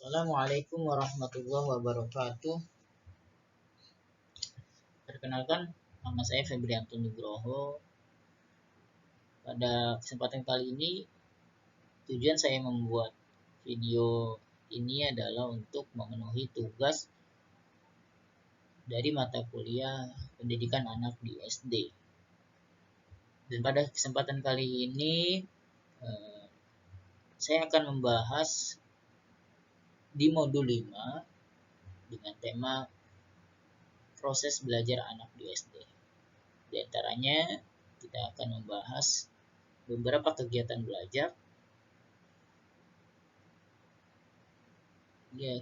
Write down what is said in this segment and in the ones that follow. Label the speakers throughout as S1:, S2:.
S1: Assalamualaikum warahmatullahi wabarakatuh. Perkenalkan, nama saya Febrianto Nugroho. Pada kesempatan kali ini, tujuan saya membuat video ini adalah untuk memenuhi tugas dari mata kuliah pendidikan anak di SD. Dan pada kesempatan kali ini, saya akan membahas di modul 5 dengan tema proses belajar anak di SD. Di antaranya, kita akan membahas beberapa kegiatan belajar.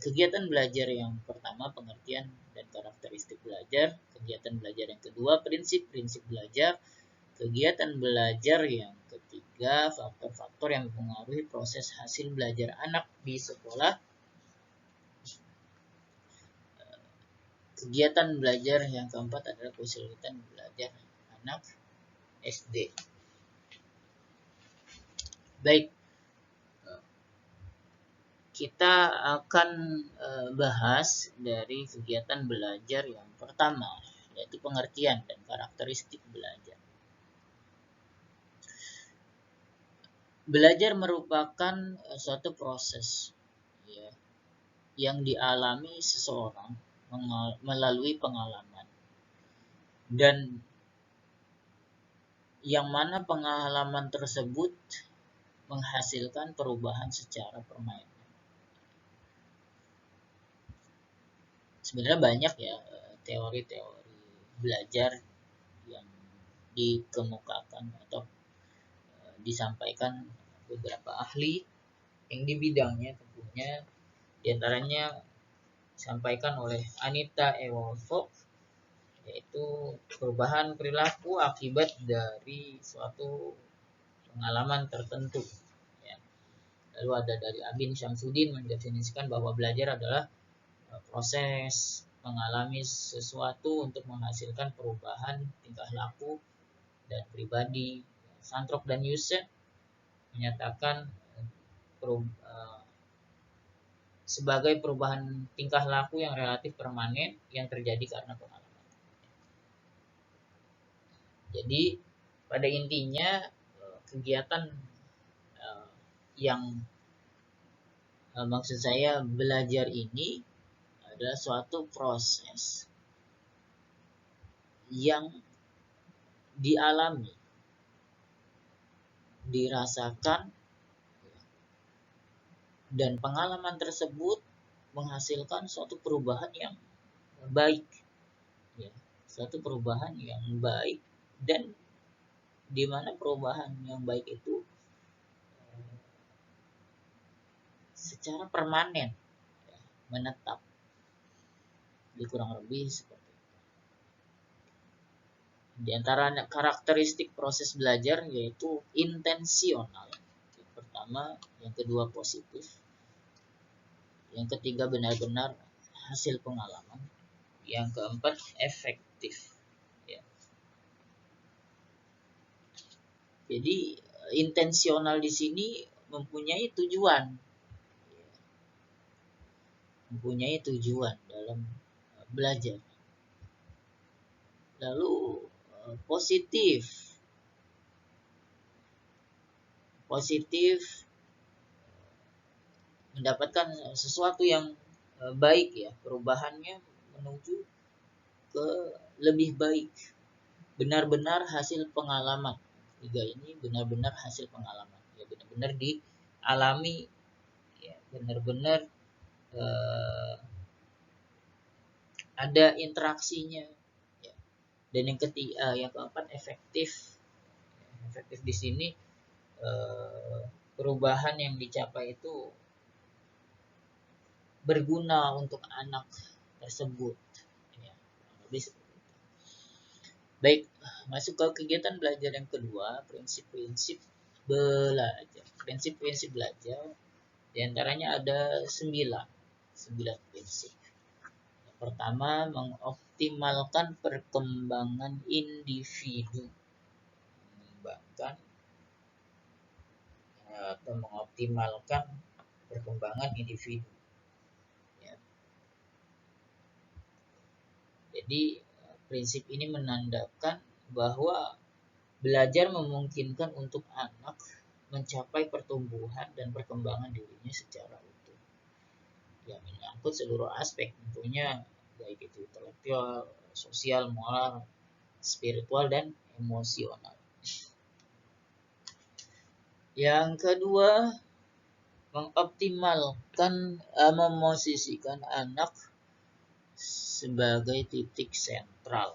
S1: Kegiatan belajar yang pertama, pengertian dan karakteristik belajar. Kegiatan belajar yang kedua, prinsip-prinsip belajar. Kegiatan belajar yang ketiga, faktor-faktor yang mempengaruhi proses hasil belajar anak di sekolah. Kegiatan belajar yang keempat adalah kesulitan belajar anak SD. Baik, kita akan bahas dari kegiatan belajar yang pertama, yaitu pengertian dan karakteristik belajar. Belajar merupakan suatu proses yang dialami seseorang melalui pengalaman, dan yang mana pengalaman tersebut menghasilkan perubahan secara permanen. Sebenarnya banyak ya teori-teori belajar yang dikemukakan atau disampaikan beberapa ahli yang di bidangnya, tentunya diantaranya disampaikan oleh Anita Ewolfok, yaitu perubahan perilaku akibat dari suatu pengalaman tertentu. Lalu ada dari Abin Syamsuddin mendefinisikan bahwa belajar adalah proses mengalami sesuatu untuk menghasilkan perubahan tingkah laku dan pribadi. Santrop dan Yusef menyatakan sebagai perubahan tingkah laku yang relatif permanen yang terjadi karena pengalaman. Jadi pada intinya kegiatan yang maksud saya belajar ini adalah suatu proses yang dialami, dirasakan, dan pengalaman tersebut menghasilkan suatu perubahan yang baik, suatu perubahan yang baik, dan di mana perubahan yang baik itu secara permanen menetap. Jadi kurang lebih seperti itu. Di antara karakteristik proses belajar yaitu intensional. Yang pertama, yang kedua positif, yang ketiga benar-benar hasil pengalaman, yang keempat efektif. Jadi intensional di sini mempunyai tujuan dalam belajar. Lalu positif mendapatkan sesuatu yang baik, perubahannya menuju ke lebih baik, benar-benar hasil pengalaman. Tiga ini benar-benar hasil pengalaman, benar-benar dialami, benar-benar ada interaksinya. Dan yang ketiga, yang keempat efektif di sini perubahan yang dicapai itu berguna untuk anak tersebut. Baik, masuk ke kegiatan belajar yang kedua, prinsip-prinsip belajar. Prinsip-prinsip belajar diantaranya ada 9 prinsip. Yang pertama, mengoptimalkan perkembangan individu, mengoptimalkan perkembangan individu. Jadi prinsip ini menandakan bahwa belajar memungkinkan untuk anak mencapai pertumbuhan dan perkembangan dirinya secara utuh. Ya, menyangkut seluruh aspek tentunya, baik itu intelektual, sosial, moral, spiritual, dan emosional. Yang kedua, mengoptimalkan, memosisikan anak sebagai titik sentral.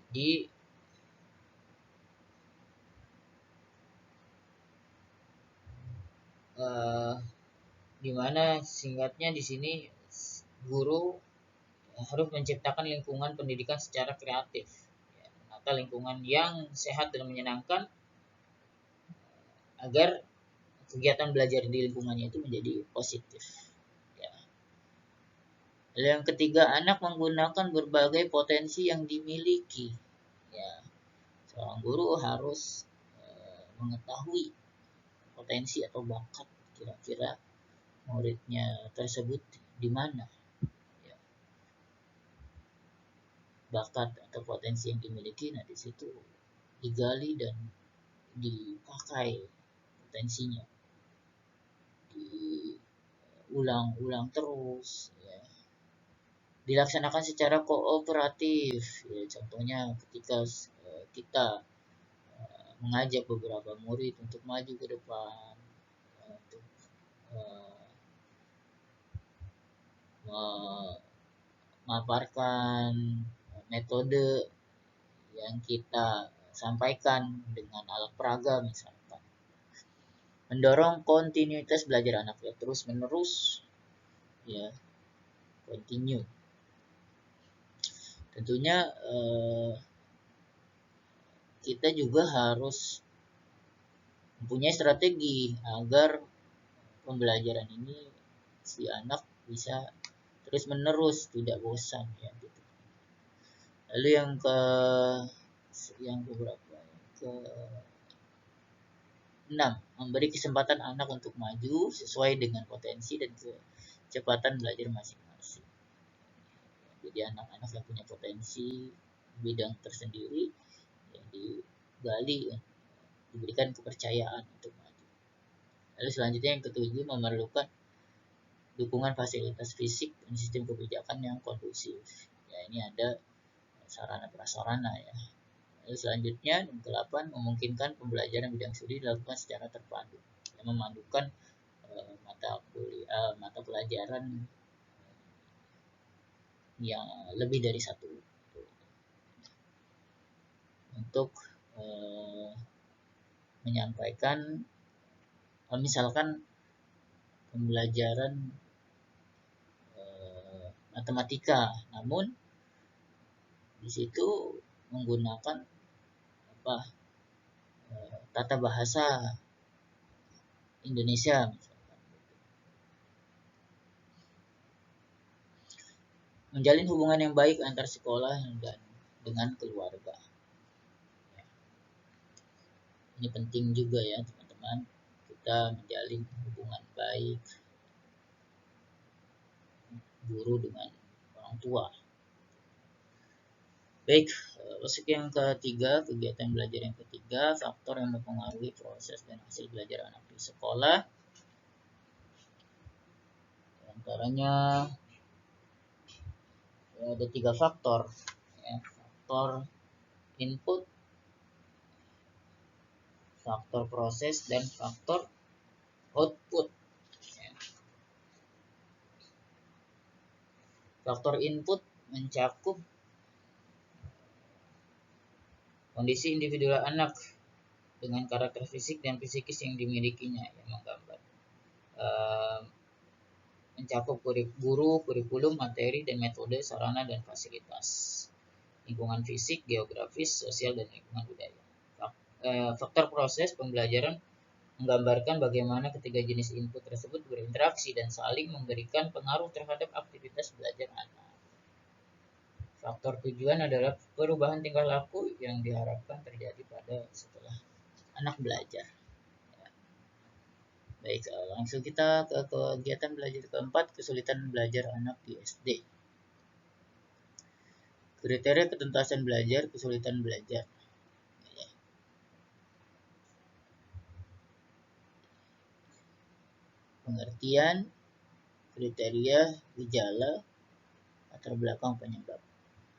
S1: Di dimana singkatnya di sini guru harus menciptakan lingkungan pendidikan secara kreatif, atau lingkungan yang sehat dan menyenangkan agar kegiatan belajar di lingkungannya itu menjadi positif. Ya. Yang ketiga, anak menggunakan berbagai potensi yang dimiliki. Ya, seorang guru harus mengetahui potensi atau bakat kira-kira muridnya tersebut di mana. Ya. Bakat atau potensi yang dimiliki, nah di situ digali dan dipakai potensinya, diulang-ulang terus, ya. Dilaksanakan secara kooperatif, ya. Contohnya ketika kita mengajak beberapa murid untuk maju ke depan, untuk memaparkan metode yang kita sampaikan dengan alat peraga misalkan. Mendorong kontinuitas belajar anak, ya, terus menerus, ya, continue. Tentunya kita juga harus mempunyai strategi agar pembelajaran ini si anak bisa terus menerus, tidak bosan, ya, gitu. Lalu yang keberapa? Ke 6, memberi kesempatan anak untuk maju sesuai dengan potensi dan kecepatan belajar masing-masing. Jadi anak-anak yang punya potensi bidang tersendiri, yang digali, diberikan kepercayaan untuk maju. Lalu selanjutnya yang ketujuh, memerlukan dukungan fasilitas fisik dan sistem kebijakan yang kondusif. Ya, ini ada sarana prasarana, ya. Lalu selanjutnya yang ke-8, memungkinkan pembelajaran bidang studi dilakukan secara terpadu, yang memadukan mata pelajaran yang lebih dari satu untuk menyampaikan, misalkan pembelajaran matematika, namun di situ menggunakan tata bahasa Indonesia misalkan. Menjalin hubungan yang baik antar sekolah dan dengan keluarga. Ini penting juga, ya, teman-teman, kita menjalin hubungan baik guru dengan orang tua. Baik, masuk yang ketiga, kegiatan belajar yang ketiga, faktor yang mempengaruhi proses dan hasil belajar anak di sekolah. Antaranya ada 3 faktor, ya. Faktor input, faktor proses, dan faktor output. Ya. Faktor input mencakup kondisi individual anak dengan karakter fisik dan psikis yang dimilikinya, yang menggambar. Mencakup guru, kurikulum, materi, dan metode, sarana, dan fasilitas. Lingkungan fisik, geografis, sosial, dan lingkungan budaya. Faktor proses pembelajaran menggambarkan bagaimana ketiga jenis input tersebut berinteraksi dan saling memberikan pengaruh terhadap aktivitas belajar anak. Faktor tujuan adalah perubahan tingkah laku yang diharapkan terjadi pada setelah anak belajar. Baik, langsung kita ke kegiatan belajar keempat, kesulitan belajar anak di SD. Kriteria ketuntasan belajar, kesulitan belajar. Pengertian, kriteria, gejala, latar belakang penyebab.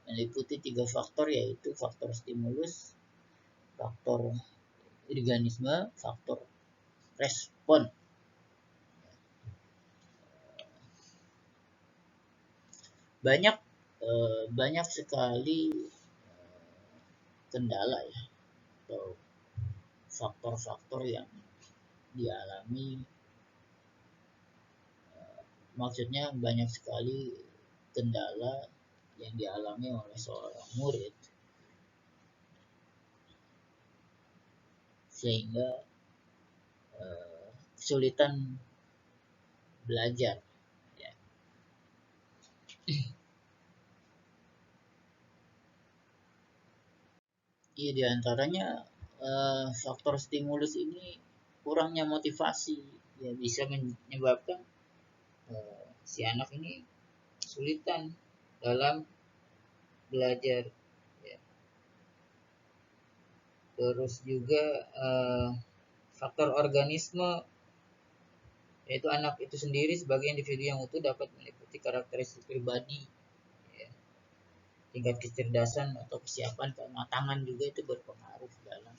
S1: Meliputi 3 faktor, yaitu faktor stimulus, faktor organisme, faktor respon. Banyak sekali kendala ya, atau faktor-faktor yang dialami, maksudnya banyak sekali kendala yang dialami oleh seorang murid sehingga kesulitan belajar ya. Iya, diantaranya faktor stimulus ini kurangnya motivasi ya, bisa menyebabkan si anak ini kesulitan dalam belajar ya. Terus juga faktor organisme, yaitu anak itu sendiri sebagai individu yang utuh dapat meliputi karakteristik pribadi ya. Tingkat kecerdasan atau kesiapan kematangan juga itu berpengaruh dalam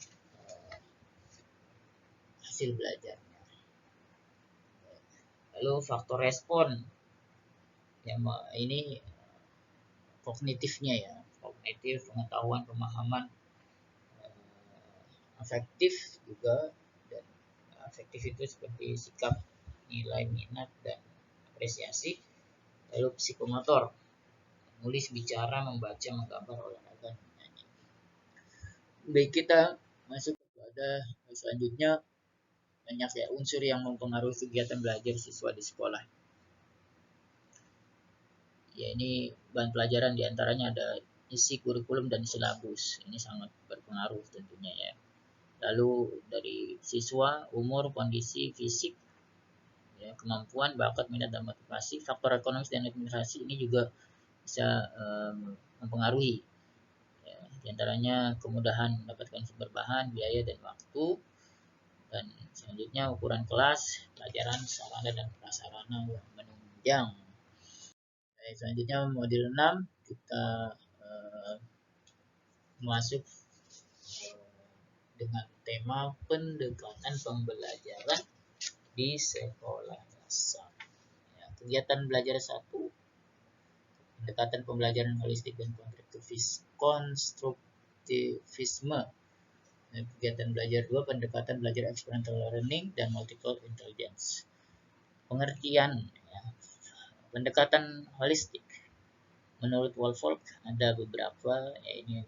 S1: hasil belajarnya. Lalu faktor respon yang ini kognitifnya ya, kognitif, pengetahuan, pemahaman, afektif juga. Dan afektif itu seperti sikap, nilai, minat, dan apresiasi. Lalu psikomotor, menulis, bicara, membaca, menggambar, olahraga, menyanyi. Baik, kita masuk kepada selanjutnya. Banyak ya unsur yang mempengaruhi kegiatan belajar siswa di sekolah. Ya, ini bahan pelajaran diantaranya ada isi kurikulum dan silabus. Ini sangat berpengaruh tentunya ya. Lalu dari siswa, umur, kondisi fisik, ya, kemampuan, bakat, minat, dan motivasi. Faktor ekonomis dan administrasi ini juga bisa mempengaruhi. Ya, diantaranya kemudahan mendapatkan sumber bahan, biaya, dan waktu. Dan selanjutnya ukuran kelas, pelajaran, sarana, dan prasarana yang menunjang. Selanjutnya modul 6 kita masuk dengan tema pendekatan pembelajaran di sekolah dasar. Ya, kegiatan belajar 1, pendekatan pembelajaran holistik dan konstruktivisme. Dan kegiatan belajar 2, pendekatan belajar experiential learning dan multiple intelligence. Pengertian ya, pendekatan holistik. Menurut Woolfolk ada beberapa, ya ini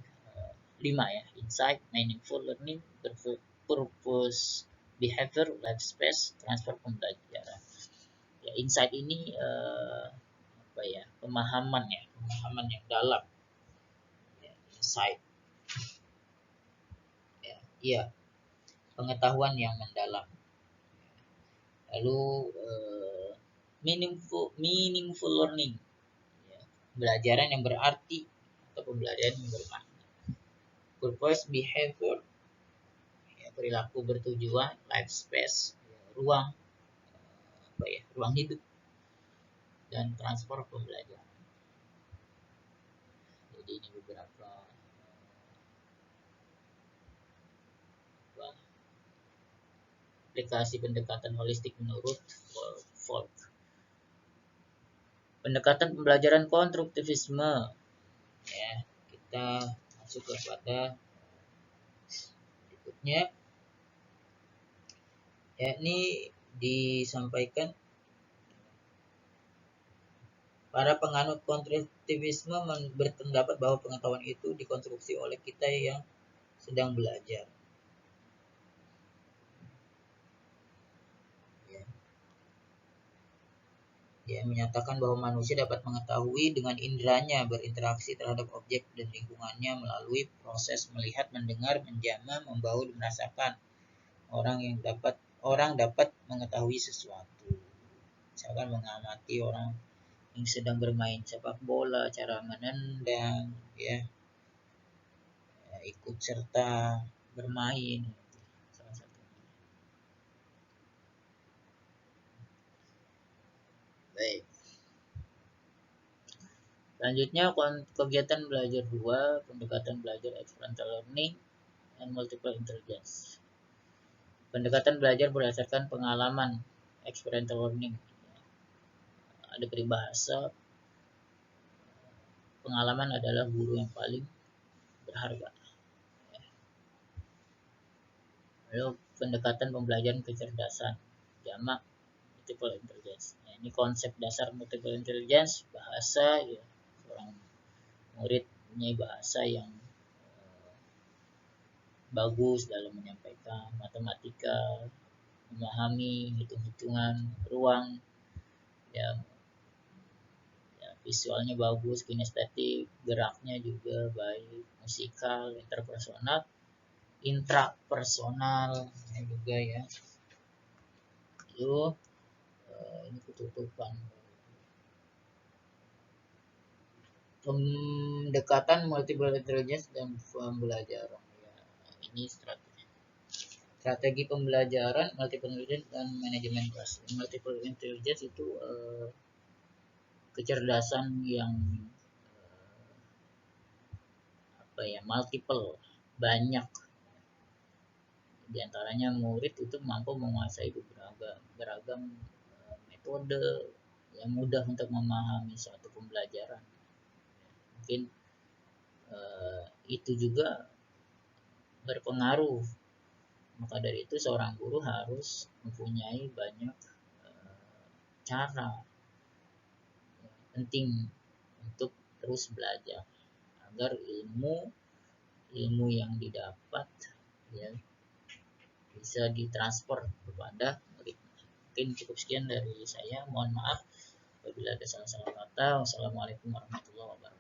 S1: 5 ya: insight, meaningful learning, purpose, behavior, life space, transfer pembelajaran. Ya, insight ini apa ya, pemahaman yang dalam ya, insight ya, iya, pengetahuan yang mendalam. Lalu meaningful learning ya, pembelajaran yang berarti atau pembelajaran yang bermakna. Purpose, behavior ya, perilaku bertujuan. Life space ya, ruang ruang hidup. Dan transfer pembelajaran. Jadi ini beberapa aplikasi pendekatan holistik menurut Woolfolk. Pendekatan pembelajaran konstruktivisme ya, kita masuk kepada berikutnya, yakni disampaikan para penganut konstruktivisme berpendapat bahwa pengetahuan itu dikonstruksi oleh kita yang sedang belajar. Dia menyatakan bahwa manusia dapat mengetahui dengan inderanya, berinteraksi terhadap objek dan lingkungannya melalui proses melihat, mendengar, menjamah, membau, dan merasakan. orang dapat mengetahui sesuatu. Misalkan mengamati orang yang sedang bermain sepak bola, cara menendang, ya, ikut serta bermain, salah satunya. Baik. Selanjutnya kegiatan belajar 2, pendekatan belajar experiential learning and multiple intelligence. Pendekatan belajar berdasarkan pengalaman, experiential learning. Ada peribahasa, pengalaman adalah guru yang paling berharga. Lalu pendekatan pembelajaran kecerdasan, jamak multiple intelligence. Nah, ini konsep dasar multiple intelligence, bahasa, ya, seorang murid punya bahasa yang bagus dalam menyampaikan, matematika, memahami hitung-hitungan ruang, ya, visualnya bagus, kinestetik, geraknya juga baik, musikal, intrapersonal juga, ya. Itu ini ketutupan. Pendekatan multiple intelligence dan pembelajaran, ya, ini strategi pembelajaran multiple intelligence dan manajemen kelas. Multiple intelligence itu kecerdasan yang multiple, banyak. Di antaranya murid itu mampu menguasai beragam metode yang mudah untuk memahami suatu pembelajaran. Mungkin itu juga berpengaruh. Maka dari itu seorang guru harus mempunyai banyak cara penting untuk terus belajar agar ilmu yang didapat, ya, bisa ditransfer kepada murid. Mungkin cukup sekian dari saya. Mohon maaf apabila ada salah-salah kata. Wassalamualaikum warahmatullahi wabarakatuh.